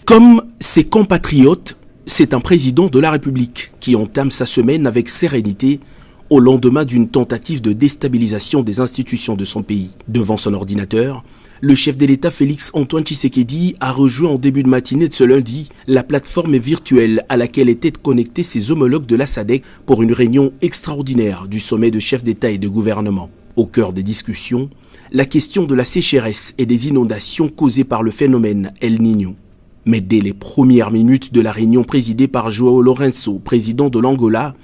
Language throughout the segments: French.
Comme ses compatriotes, c'est un président de la République qui entame sa semaine avec sérénité au lendemain d'une tentative de déstabilisation des institutions de son pays. Devant son ordinateur, le chef de l'État Félix Antoine Tshisekedi a rejoint en début de matinée de ce lundi la plateforme virtuelle à laquelle étaient connectés ses homologues de la SADC pour une réunion extraordinaire du sommet de chefs d'État et de gouvernement. Au cœur des discussions, la question de la sécheresse et des inondations causées par le phénomène El Niño. Mais dès les premières minutes de la réunion présidée par João Lourenço, président de l'Angola,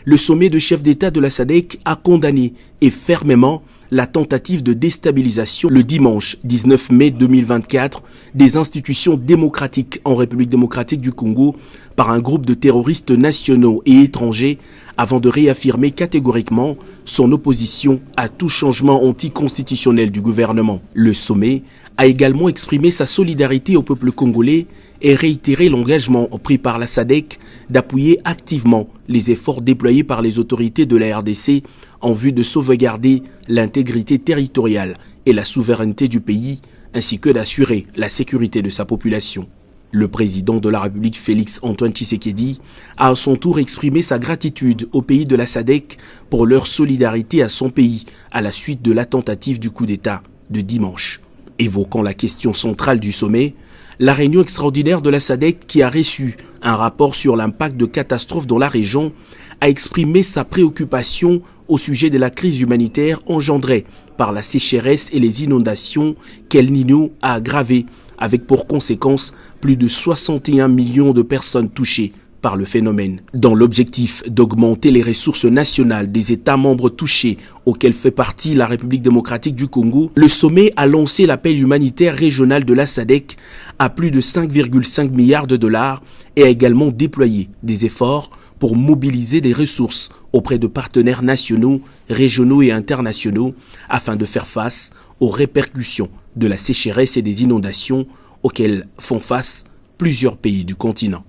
le sommet de chefs d'État de la SADC a condamné et fermement la tentative de déstabilisation le dimanche 19 mai 2024 des institutions démocratiques en République démocratique du Congo par un groupe de terroristes nationaux et étrangers avant de réaffirmer catégoriquement son opposition à tout changement anticonstitutionnel du gouvernement. Le sommet a également exprimé sa solidarité au peuple congolais et réitéré l'engagement pris par la SADC d'appuyer activement les efforts déployés par les autorités de la RDC en vue de sauvegarder l'intégrité territoriale et la souveraineté du pays, ainsi que d'assurer la sécurité de sa population. Le président de la République Félix Antoine Tshisekedi a à son tour exprimé sa gratitude aux pays de la SADC pour leur solidarité à son pays à la suite de la tentative du coup d'État de dimanche. Évoquant la question centrale du sommet, la réunion extraordinaire de la SADC qui a reçu un rapport sur l'impact de catastrophes dans la région a exprimé sa préoccupation au sujet de la crise humanitaire engendrée par la sécheresse et les inondations qu'El Niño a aggravées, avec pour conséquence plus de 61 millions de personnes touchées par le phénomène. Dans l'objectif d'augmenter les ressources nationales des États membres touchés auxquels fait partie la République démocratique du Congo, le sommet a lancé l'appel humanitaire régional de la SADC à plus de 5,5 milliards de dollars et a également déployé des efforts pour mobiliser des ressources auprès de partenaires nationaux, régionaux et internationaux afin de faire face aux répercussions de la sécheresse et des inondations auxquelles font face plusieurs pays du continent.